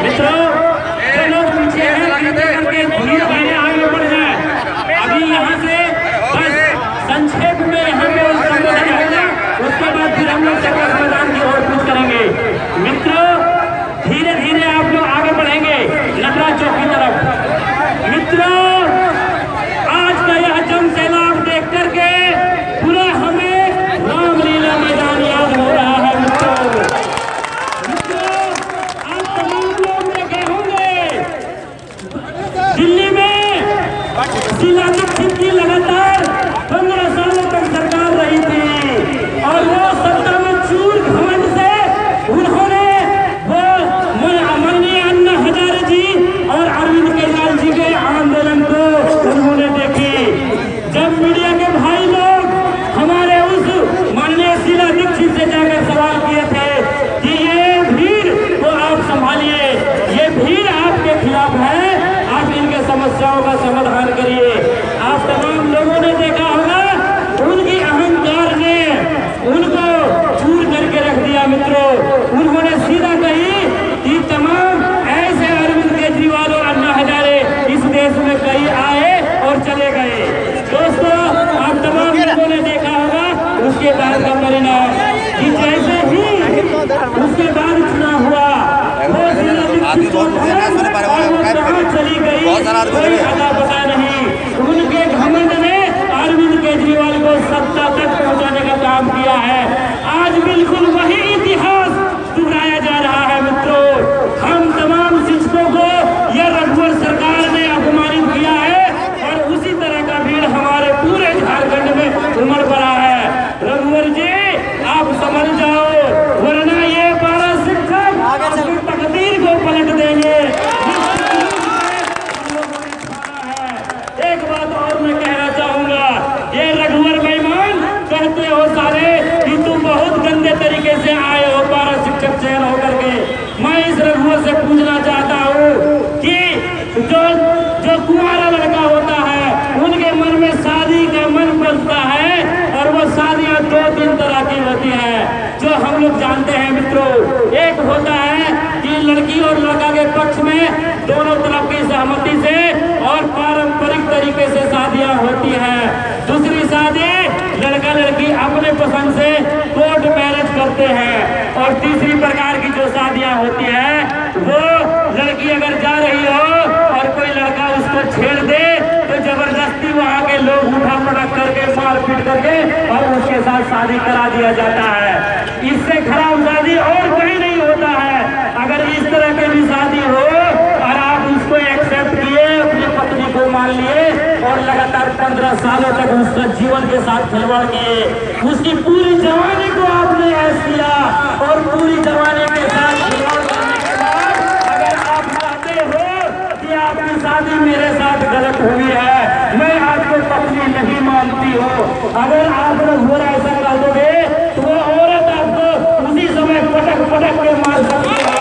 मित्रों, जो लोग पीछे हैं करके धीरे धीरे आगे बढ़ जाए। अभी यहाँ से बस संक्षेप में यहाँ पे संबोधन होगा, उसके बाद फिर हम लोग चक्कर मैदान की ओर कूच करेंगे। मित्रों, धीरे धीरे आप लोग आगे बढ़ेंगे नटराज चौक की तरफ। मित्रों, आज का यह जन सैलाब देख करके पूरा हमें रामलीला मैदान याद हो रहा है। मित्रों, आप तमाम लोग देखे होंगे दिल्ली में शीला दीक्षित की लगातार 15 सालों तक सरकार रही थी और वो सत्ता में चूर घमंड से उन्होंने वो माननीय अन्ना हजारे जी और अरविंद केजरीवाल जी के आंदोलन को उन्होंने देखी। जब मीडिया के भाई लोग हमारे उस माननीय शीला दीक्षित से जाकर सवाल किए थे कि ये भीड़ को आप संभालिए, ये भीड़ आपके खिलाफ है, आप इनके समस्याओं का समाधान करिए। आप तमाम लोगों ने देखा होगा उनकी अहंकार ने उनको चूर करके रख दिया। मित्रों, उन्होंने सीधा कही कि तमाम ऐसे अरविंद केजरीवाल और अन्ना हजारे इस देश में कई आए और चले गए। दोस्तों, आप तमाम लोगों ने देखा होगा उसके बाद का परिणाम कि जैसे ही उसके बाद चुनाव हुआ वो चली गई, कोई अता पता नहीं। उनके घमंड ने अरविंद केजरीवाल को सत्ता तक पहुंचाने का काम किया है। आज बिल्कुल वही इतिहास दोहराया जा रहा है। मित्रों, हम तमाम शिक्षकों को यह रघुवर सरकार ने अपमानित किया है और उसी तरह का भीड़ हमारे पूरे झारखंड में उमड़ पड़ा है। रघुवर जी, आप समझ जाओ, वरना ये 12 शिक्षक अपनी तकदीर को पलट देंगे। एक बात और मैं कहना चाहूंगा, ये रघुवर बेईमान कहते हो सारे कि तुम बहुत गंदे तरीके से आए हो 12 शिक्षक चयन होकर के। मैं इस रघुवर से पूछना चाहता हूँ कि जो कुंवारा लड़का होता है उनके मन में शादी का मन बसता है और वो शादियां 2-3 तरह की होती है जो हम लोग जानते हैं। मित्रों, एक होता है कि लड़की और लड़का के पक्ष में दोनों तरफ की सहमति से और पारंपरिक तरीके से शादियां होती हैं। दूसरी शादी लड़का लड़की अपने पसंद से कोर्ट मैरिज करते हैं। और तीसरी प्रकार की जो शादियां होती है वो लड़की अगर जा रही हो और कोई लड़का उसको छेड़ दे तो जबरदस्ती वहां के लोग उठा पटक करके मार पीट करके और उसके साथ शादी करा दिया जाता है। इससे खराब शादी और कोई नहीं होता है। अगर इस तरह की भी शादी हो और आप उसको एक्सेप्ट किए, अपनी पत्नी को मान लिए और लगातार 15 सालों तक उसका जीवन के साथ खिलवाड़ किए, उसकी पूरी जवानी को आपने ऐश किया और पूरी जवानी के साथ खिलवाड़ करने के बाद अगर आप चाहते हो कि आपकी शादी मेरे साथ गलत हुई है, मैं आपको पत्नी नहीं मानती हूँ, अगर आप लोग हो रहा ऐसा कर दोगे तो वो औरत आपको उसी समय पटक पटक के मार सकती है।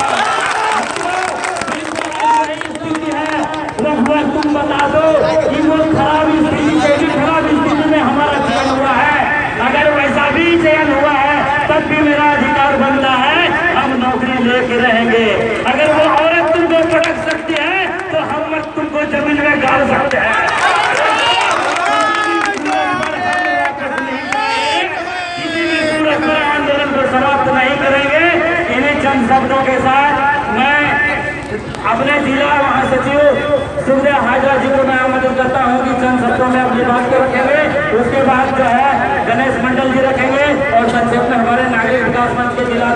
तुम बता दो कि वो खराब स्थिति में हमारा चयन हुआ है। अगर वैसा भी चयन हुआ है तब भी मेरा अधिकार बनता है, हम नौकरी लेके रहेंगे। अगर वो औरत तुमको पटक सकती है तो हम तुमको जमीन में गाड़ सकते हैं। किसी भी सूरत में आंदोलन को समाप्त नहीं करेंगे। इन्हीं चंद शब्दों के साथ मैं अपने जिला महासचिव सुखदेव हाजरा जी को मैं आमंत्रित करता हूँ कि चंद शब्दों में अपनी बात को रखेंगे। उसके बाद जो है गणेश मंडल जी रखेंगे और संक्षेप में हमारे नागरिक विकास मंच के जिला